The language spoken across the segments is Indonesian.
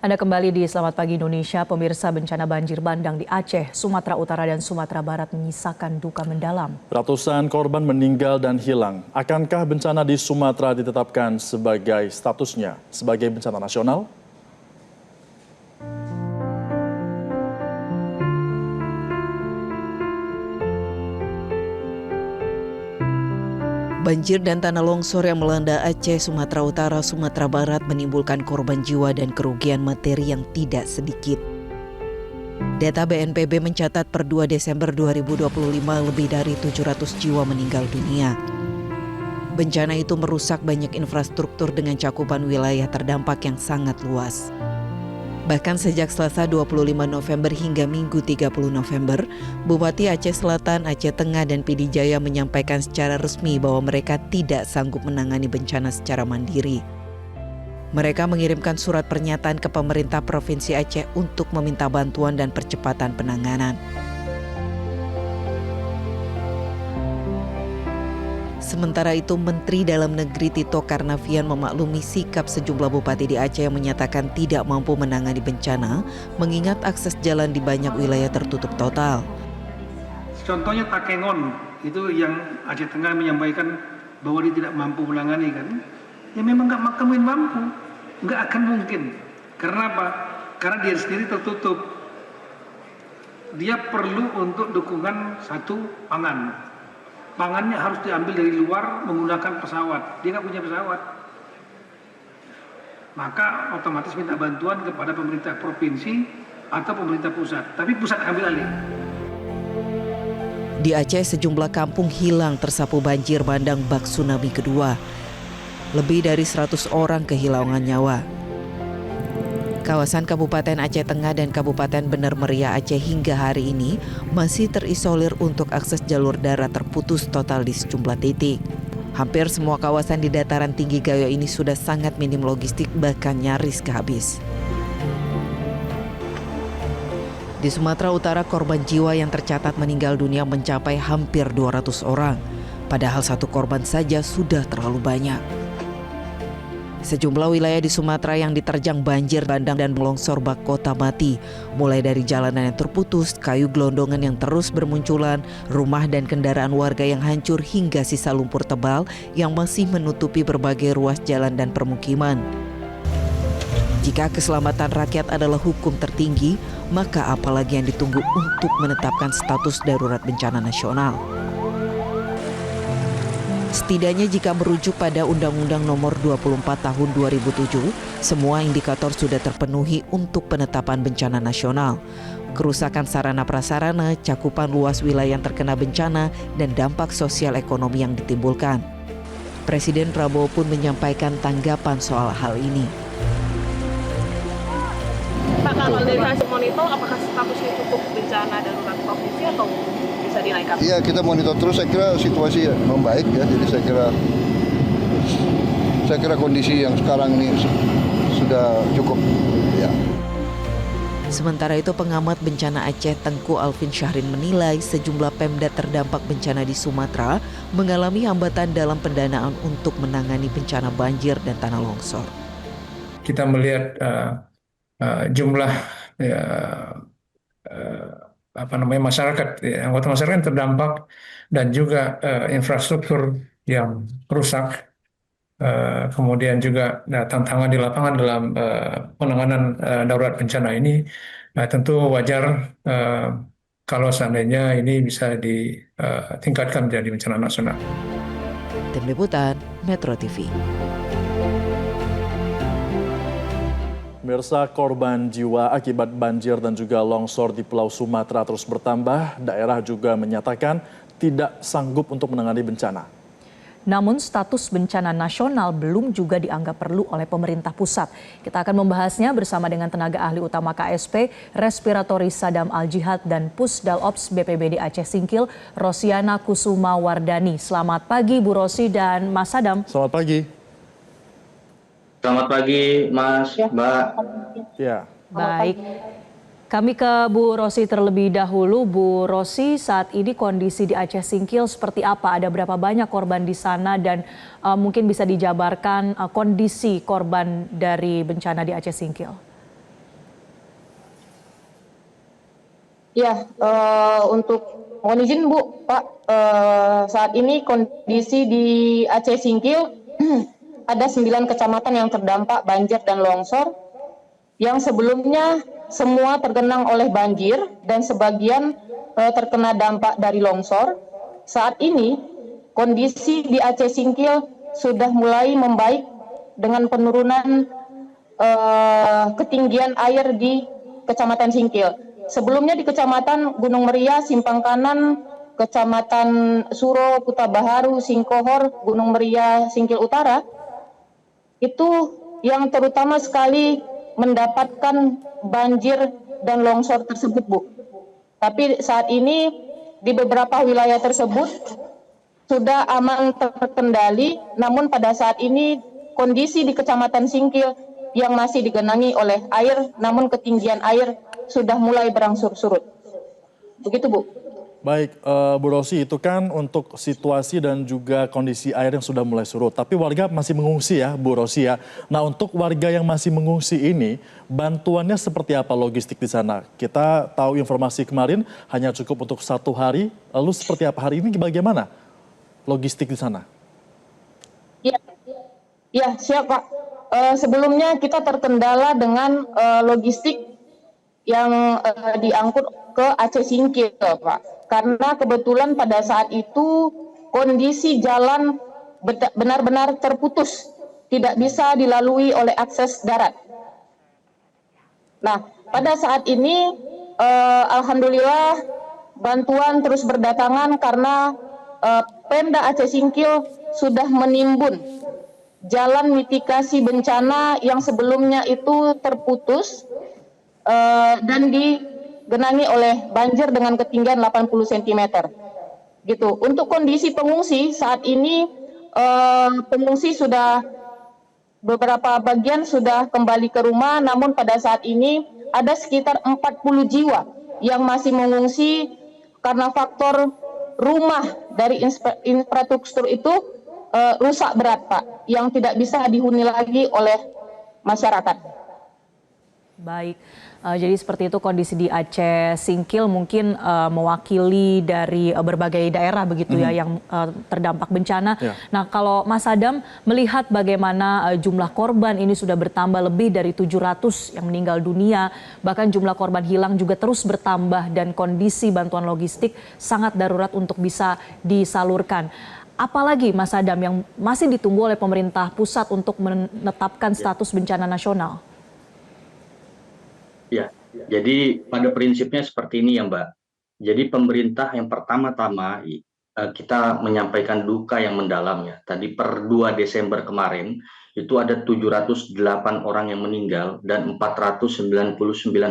Anda kembali di Selamat Pagi Indonesia. Pemirsa, bencana banjir bandang di Aceh, Sumatera Utara dan Sumatera Barat menyisakan duka mendalam. Ratusan korban meninggal dan hilang. Akankah bencana di Sumatera ditetapkan sebagai statusnya sebagai bencana nasional? Banjir dan tanah longsor yang melanda Aceh, Sumatera Utara, Sumatera Barat menimbulkan korban jiwa dan kerugian materi yang tidak sedikit. Data BNPB mencatat per 2 Desember 2025 lebih dari 700 jiwa meninggal dunia. Bencana itu merusak banyak infrastruktur dengan cakupan wilayah terdampak yang sangat luas. Bahkan sejak Selasa 25 November hingga Minggu 30 November, Bupati Aceh Selatan, Aceh Tengah, dan Pd Jaya menyampaikan secara resmi bahwa mereka tidak sanggup menangani bencana secara mandiri. Mereka mengirimkan surat pernyataan ke pemerintah Provinsi Aceh untuk meminta bantuan dan percepatan penanganan. Sementara itu, Menteri Dalam Negeri Tito Karnavian memaklumi sikap sejumlah bupati di Aceh yang menyatakan tidak mampu menangani bencana, mengingat akses jalan di banyak wilayah tertutup total. Contohnya Takengon, itu yang Aceh Tengah menyampaikan bahwa dia tidak mampu menangani kan. Ya memang nggak mungkin mampu, nggak akan mungkin. Karena apa? Karena dia sendiri tertutup. Dia perlu untuk dukungan satu pangan. Pangannya harus diambil dari luar menggunakan pesawat. Dia nggak punya pesawat. Maka otomatis minta bantuan kepada pemerintah provinsi atau pemerintah pusat. Tapi pusat ambil alih. Di Aceh, sejumlah kampung hilang tersapu banjir bandang bak tsunami kedua. Lebih dari 100 orang kehilangan nyawa. Kawasan Kabupaten Aceh Tengah dan Kabupaten Bener Meriah Aceh hingga hari ini masih terisolir untuk akses jalur darat terputus total di sejumlah titik. Hampir semua kawasan di dataran tinggi Gayo ini sudah sangat minim logistik, bahkan nyaris kehabis. Di Sumatera Utara, korban jiwa yang tercatat meninggal dunia mencapai hampir 200 orang. Padahal satu korban saja sudah terlalu banyak. Sejumlah wilayah di Sumatera yang diterjang banjir bandang dan longsor bak kota mati, mulai dari jalanan yang terputus, kayu gelondongan yang terus bermunculan, rumah dan kendaraan warga yang hancur hingga sisa lumpur tebal yang masih menutupi berbagai ruas jalan dan permukiman. Jika keselamatan rakyat adalah hukum tertinggi, maka apalagi yang ditunggu untuk menetapkan status darurat bencana nasional? Setidaknya jika merujuk pada Undang-Undang Nomor 24 Tahun 2007, semua indikator sudah terpenuhi untuk penetapan bencana nasional. Kerusakan sarana prasarana, cakupan luas wilayah yang terkena bencana, dan dampak sosial ekonomi yang ditimbulkan. Presiden Prabowo pun menyampaikan tanggapan soal hal ini. Pak, kalau dari hasil monitor, apakah statusnya cukup bencana darurat provinsi atau bisa dinaikkan? Iya, kita monitor terus. Saya kira situasi membaik ya. Jadi saya kira kondisi yang sekarang ini sudah cukup. Ya. Sementara itu, pengamat bencana Aceh Tengku Alvin Syahrin menilai sejumlah Pemda terdampak bencana di Sumatera mengalami hambatan dalam pendanaan untuk menangani bencana banjir dan tanah longsor. Kita melihat jumlah masyarakat, anggota masyarakat yang terdampak dan juga infrastruktur yang rusak, kemudian juga tantangan di lapangan dalam penanganan darurat bencana ini, tentu wajar kalau seandainya ini bisa ditingkatkan menjadi bencana nasional. Tim Liputan Metro TV. Pemirsa, korban jiwa akibat banjir dan juga longsor di Pulau Sumatera terus bertambah. Daerah juga menyatakan tidak sanggup untuk menangani bencana. Namun status bencana nasional belum juga dianggap perlu oleh pemerintah pusat. Kita akan membahasnya bersama dengan tenaga ahli utama KSP Respiratori Sadam Al-Jihad dan Pusdal Ops BPBD Aceh Singkil, Rosiana Kusuma Wardani. Selamat pagi Bu Rosi dan Mas Sadam. Selamat pagi. Selamat pagi, Mas, Mbak. Ya. Baik, kami ke Bu Rosi terlebih dahulu. Bu Rosi, saat ini kondisi di Aceh Singkil seperti apa? Ada berapa banyak korban di sana dan mungkin bisa dijabarkan kondisi korban dari bencana di Aceh Singkil? Ya, untuk mohon izin Bu, Pak, saat ini kondisi di Aceh Singkil ada 9 kecamatan yang terdampak banjir dan longsor, yang sebelumnya semua tergenang oleh banjir dan sebagian terkena dampak dari longsor. Saat ini kondisi di Aceh Singkil sudah mulai membaik dengan penurunan ketinggian air di Kecamatan Singkil. Sebelumnya di Kecamatan Gunung Meriah, Simpang Kanan, Kecamatan Suro, Kuta Baharu, Singkohor, Gunung Meriah, Singkil Utara, itu yang terutama sekali mendapatkan banjir dan longsor tersebut, Bu. Tapi saat ini di beberapa wilayah tersebut sudah aman terkendali, namun pada saat ini kondisi di Kecamatan Singkil yang masih digenangi oleh air, namun ketinggian air sudah mulai berangsur surut. Begitu, Bu. Baik, Bu Rosi, itu kan untuk situasi dan juga kondisi air yang sudah mulai surut. Tapi warga masih mengungsi ya, Bu Rosi ya. Nah, untuk warga yang masih mengungsi ini, bantuannya seperti apa logistik di sana? Kita tahu informasi kemarin hanya cukup untuk 1 hari. Lalu seperti apa hari ini bagaimana logistik di sana? Ya, siap Pak. Sebelumnya kita terkendala dengan logistik yang diangkut ke Aceh Singkil, Pak. Karena kebetulan pada saat itu kondisi jalan benar-benar terputus, tidak bisa dilalui oleh akses darat. Nah, pada saat ini alhamdulillah bantuan terus berdatangan karena Pemda Aceh Singkil sudah menimbun jalan mitigasi bencana yang sebelumnya itu terputus dan digenangi oleh banjir dengan ketinggian 80 cm. Gitu. Untuk kondisi pengungsi saat ini pengungsi sudah beberapa bagian sudah kembali ke rumah, namun pada saat ini ada sekitar 40 jiwa yang masih mengungsi karena faktor rumah dari infrastruktur itu rusak berat, Pak, yang tidak bisa dihuni lagi oleh masyarakat. Baik, jadi seperti itu kondisi di Aceh Singkil, mungkin mewakili dari berbagai daerah begitu ya yang terdampak bencana. Ya. Nah, kalau Mas Adam melihat bagaimana jumlah korban ini sudah bertambah lebih dari 700 yang meninggal dunia, bahkan jumlah korban hilang juga terus bertambah dan kondisi bantuan logistik sangat darurat untuk bisa disalurkan. Apalagi Mas Adam yang masih ditunggu oleh pemerintah pusat untuk menetapkan status bencana nasional? Ya, jadi pada prinsipnya seperti ini ya Mbak. Jadi pemerintah yang pertama-tama kita menyampaikan duka yang mendalam ya. Tadi per 2 Desember kemarin itu ada 708 orang yang meninggal dan 499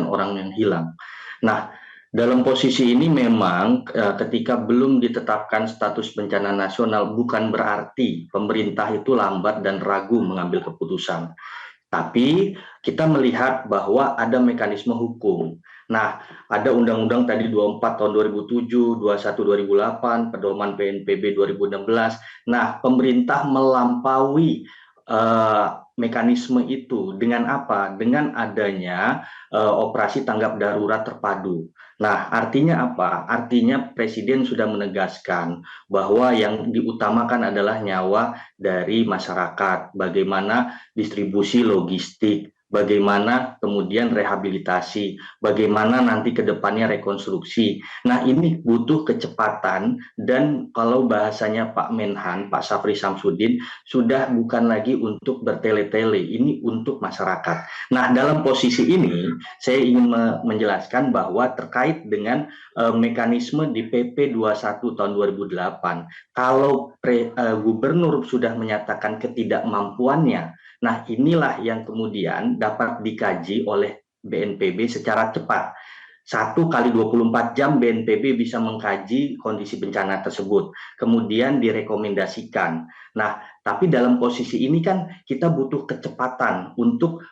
orang yang hilang. Nah, dalam posisi ini memang ketika belum ditetapkan status bencana nasional bukan berarti pemerintah itu lambat dan ragu mengambil keputusan. Tapi kita melihat bahwa ada mekanisme hukum. Nah, ada undang-undang tadi 24 tahun 2007, 21 2008, pedoman PNPB 2016. Nah, pemerintah melampaui mekanisme itu dengan apa? Dengan adanya operasi tanggap darurat terpadu. Nah, artinya apa? Artinya Presiden sudah menegaskan bahwa yang diutamakan adalah nyawa dari masyarakat, bagaimana distribusi logistik, bagaimana kemudian rehabilitasi, bagaimana nanti ke depannya rekonstruksi. Nah, ini butuh kecepatan dan kalau bahasanya Pak Menhan, Pak Syafri Samsudin, sudah bukan lagi untuk bertele-tele, ini untuk masyarakat. Nah, dalam posisi ini saya ingin menjelaskan bahwa terkait dengan mekanisme di PP 21 tahun 2008, kalau gubernur sudah menyatakan ketidakmampuannya, nah inilah yang kemudian dapat dikaji oleh BNPB secara cepat. 1 kali 24 jam BNPB bisa mengkaji kondisi bencana tersebut, kemudian direkomendasikan. Nah, tapi dalam posisi ini kan kita butuh kecepatan untuk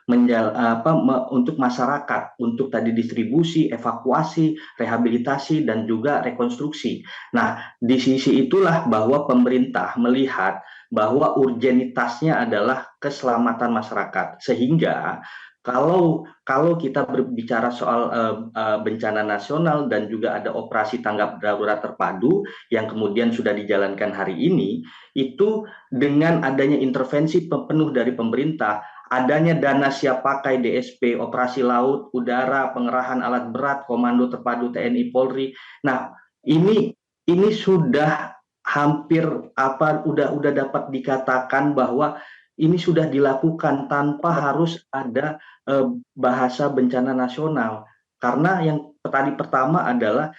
untuk masyarakat, untuk tadi distribusi, evakuasi, rehabilitasi, dan juga rekonstruksi. Nah, di sisi itulah bahwa pemerintah melihat bahwa urgenitasnya adalah keselamatan masyarakat, sehingga Kalau kita berbicara soal bencana nasional dan juga ada operasi tanggap darurat terpadu yang kemudian sudah dijalankan hari ini, itu dengan adanya intervensi penuh dari pemerintah, adanya dana siap pakai DSP, operasi laut, udara, pengerahan alat berat, komando terpadu TNI Polri. Nah, ini sudah hampir udah dapat dikatakan bahwa ini sudah dilakukan tanpa harus ada bahasa bencana nasional. Karena yang tadi pertama adalah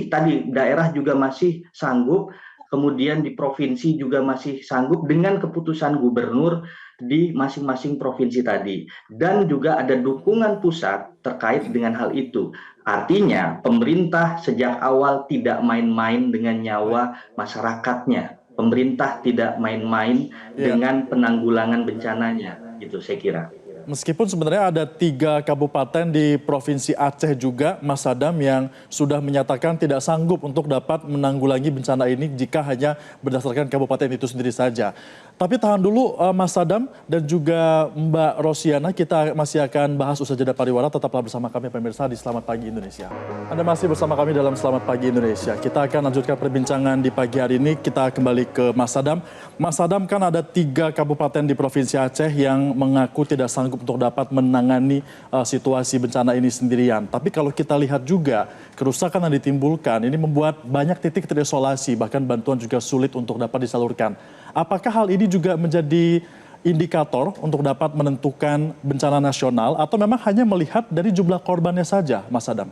tadi daerah juga masih sanggup, kemudian di provinsi juga masih sanggup dengan keputusan gubernur di masing-masing provinsi tadi. Dan juga ada dukungan pusat terkait dengan hal itu. Artinya pemerintah sejak awal tidak main-main dengan nyawa masyarakatnya. Pemerintah tidak main-main dengan penanggulangan bencananya, gitu saya kira. Meskipun sebenarnya ada 3 kabupaten di Provinsi Aceh juga, Mas Sadam, yang sudah menyatakan tidak sanggup untuk dapat menanggulangi bencana ini jika hanya berdasarkan kabupaten itu sendiri saja. Tapi tahan dulu Mas Sadam dan juga Mbak Rosiana, kita masih akan bahas usaha jeda pariwara. Tetaplah bersama kami pemirsa di Selamat Pagi Indonesia. Anda masih bersama kami dalam Selamat Pagi Indonesia. Kita akan lanjutkan perbincangan di pagi hari ini. Kita kembali ke Mas Sadam. Mas Sadam, kan ada 3 kabupaten di Provinsi Aceh yang mengaku tidak sanggup untuk dapat menangani situasi bencana ini sendirian. Tapi kalau kita lihat juga kerusakan yang ditimbulkan ini membuat banyak titik terisolasi, bahkan bantuan juga sulit untuk dapat disalurkan. Apakah hal ini juga menjadi indikator untuk dapat menentukan bencana nasional atau memang hanya melihat dari jumlah korbannya saja, Mas Sadam?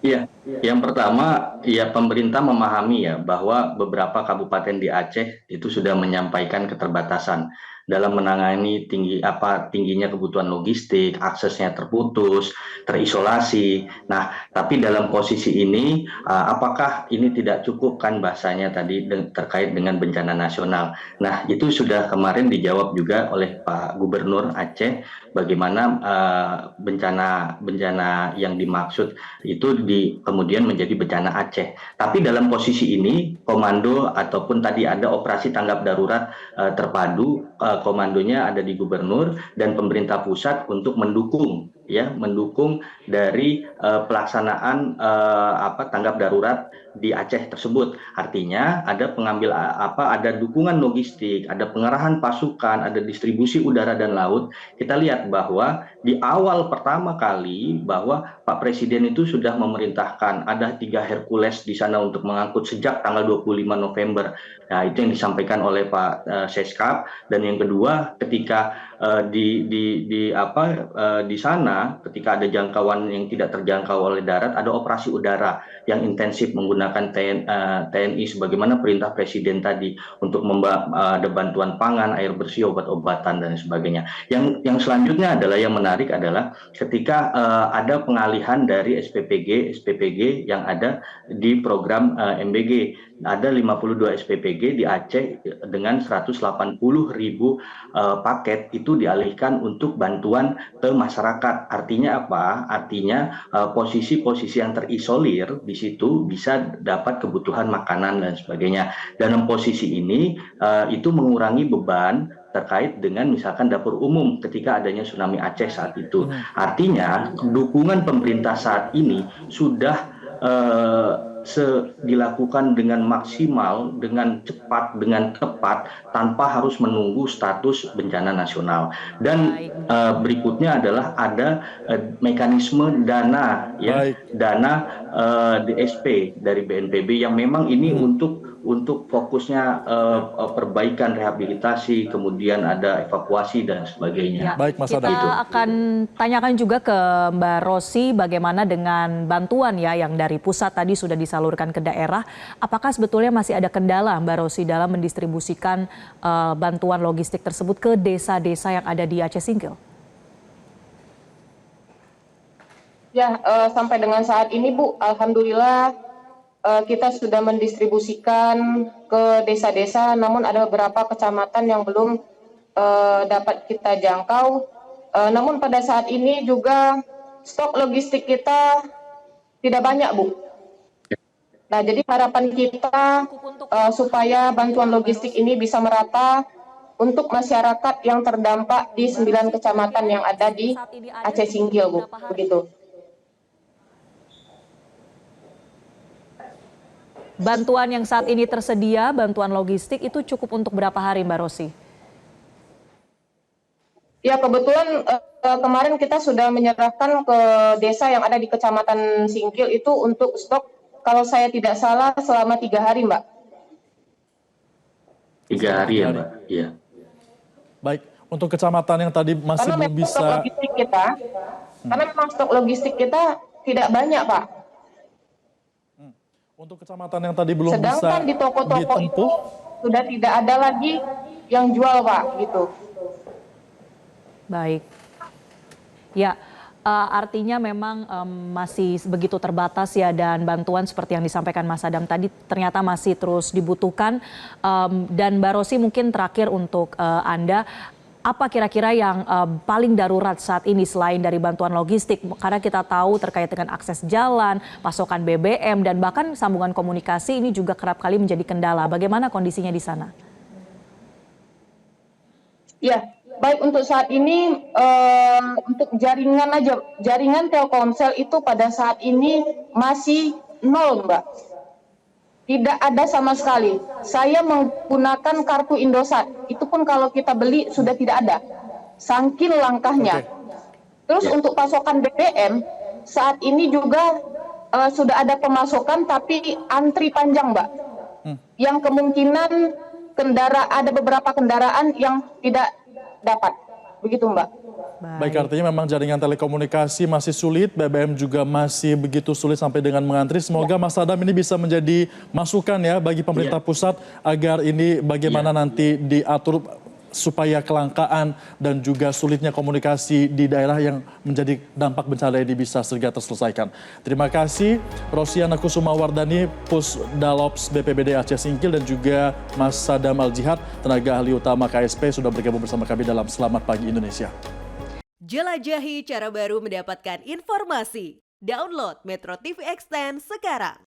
Iya, yang pertama ya pemerintah memahami ya bahwa beberapa kabupaten di Aceh itu sudah menyampaikan keterbatasan dalam menangani tingginya kebutuhan logistik, aksesnya terputus, terisolasi. Nah, tapi dalam posisi ini apakah ini tidak cukup kan bahasanya tadi terkait dengan bencana nasional. Nah, itu sudah kemarin dijawab juga oleh Pak Gubernur Aceh bagaimana bencana yang dimaksud itu kemudian menjadi bencana Aceh. Tapi dalam posisi ini komando ataupun tadi ada operasi tanggap darurat terpadu, komandonya ada di gubernur dan pemerintah pusat untuk mendukung dari pelaksanaan tanggap darurat di Aceh tersebut. Artinya ada ada dukungan logistik, ada pengerahan pasukan, ada distribusi udara dan laut. Kita lihat bahwa di awal pertama kali bahwa Pak Presiden itu sudah memerintahkan ada 3 Hercules di sana untuk mengangkut sejak tanggal 25 November. Nah, itu yang disampaikan oleh Pak Seskap. Dan yang kedua, ketika di sana ketika ada jangkauan yang tidak terjangkau oleh darat, ada operasi udara yang intensif menggunakan TNI sebagaimana perintah Presiden tadi untuk ada bantuan pangan, air bersih, obat-obatan dan sebagainya. Yang selanjutnya adalah yang menarik adalah ketika ada pengalihan dari SPPG yang ada di program MBG. Ada 52 SPPG di Aceh dengan 180.000 paket itu dialihkan untuk bantuan ke masyarakat. Artinya apa? Artinya posisi-posisi yang terisolir di situ bisa dapat kebutuhan makanan dan sebagainya. Dalam posisi ini itu mengurangi beban terkait dengan misalkan dapur umum ketika adanya tsunami Aceh saat itu. Artinya dukungan pemerintah saat ini sudah dilakukan dengan maksimal, dengan cepat, dengan tepat, tanpa harus menunggu status bencana nasional. Dan berikutnya adalah ada mekanisme dana, dana DSP dari BNPB yang memang ini untuk fokusnya perbaikan rehabilitasi, kemudian ada evakuasi dan sebagainya. Baik, Mas Adam. Kita akan tanyakan juga ke Mbak Rosi bagaimana dengan bantuan yang dari pusat tadi sudah disalurkan ke daerah. Apakah sebetulnya masih ada kendala Mbak Rosi dalam mendistribusikan bantuan logistik tersebut ke desa-desa yang ada di Aceh Singkil? Ya, sampai dengan saat ini Bu, alhamdulillah kita sudah mendistribusikan ke desa-desa, namun ada beberapa kecamatan yang belum dapat kita jangkau. Namun pada saat ini juga stok logistik kita tidak banyak, Bu. Nah, jadi harapan kita supaya bantuan logistik ini bisa merata untuk masyarakat yang terdampak di 9 kecamatan yang ada di Aceh Singkil, Bu. Begitu. Bantuan yang saat ini tersedia, bantuan logistik itu cukup untuk berapa hari Mbak Rosi? Ya, kebetulan kemarin kita sudah menyerahkan ke desa yang ada di Kecamatan Singkil itu untuk stok, kalau saya tidak salah, selama 3 hari, Mbak. 3 hari ya, Mbak? Iya. Baik, untuk kecamatan yang tadi masih Karena belum memang bisa... stok logistik kita, karena memang stok logistik kita tidak banyak, Pak. Untuk kecamatan yang tadi belum bisa Sedangkan di toko-toko itu ditempuh, sudah tidak ada lagi yang jual, Pak, gitu. Baik. Ya, artinya memang masih begitu terbatas ya, dan bantuan seperti yang disampaikan Mas Adam tadi ternyata masih terus dibutuhkan. Dan Mbak Rosi, mungkin terakhir untuk Anda, apa kira-kira yang paling darurat saat ini selain dari bantuan logistik? Karena kita tahu terkait dengan akses jalan, pasokan BBM, dan bahkan sambungan komunikasi ini juga kerap kali menjadi kendala. Bagaimana kondisinya di sana? Ya, baik, untuk saat ini untuk jaringan Telkomsel itu pada saat ini masih 0, Mbak. Tidak ada sama sekali. Saya menggunakan kartu Indosat, itu pun kalau kita beli sudah tidak ada. Saking langkahnya. Terus untuk pasokan BBM saat ini juga sudah ada pemasokan tapi antri panjang, Mbak. Yang kemungkinan ada beberapa kendaraan yang tidak dapat. Begitu, Mbak. baik, artinya memang jaringan telekomunikasi masih sulit, BBM juga masih begitu sulit sampai dengan mengantri. Semoga Mas Adam ini bisa menjadi masukan ya bagi pemerintah pusat agar ini bagaimana nanti diatur supaya kelangkaan dan juga sulitnya komunikasi di daerah yang menjadi dampak bencana ini bisa segera terselesaikan. Terima kasih Rosiana Kusumawardani, Pusdalops BPBD Aceh Singkil, dan juga Mas Sadam Al-Jihad, tenaga ahli utama KSP, sudah bergabung bersama kami dalam Selamat Pagi Indonesia. Jelajahi cara baru mendapatkan informasi. Download Metro TV Extend sekarang.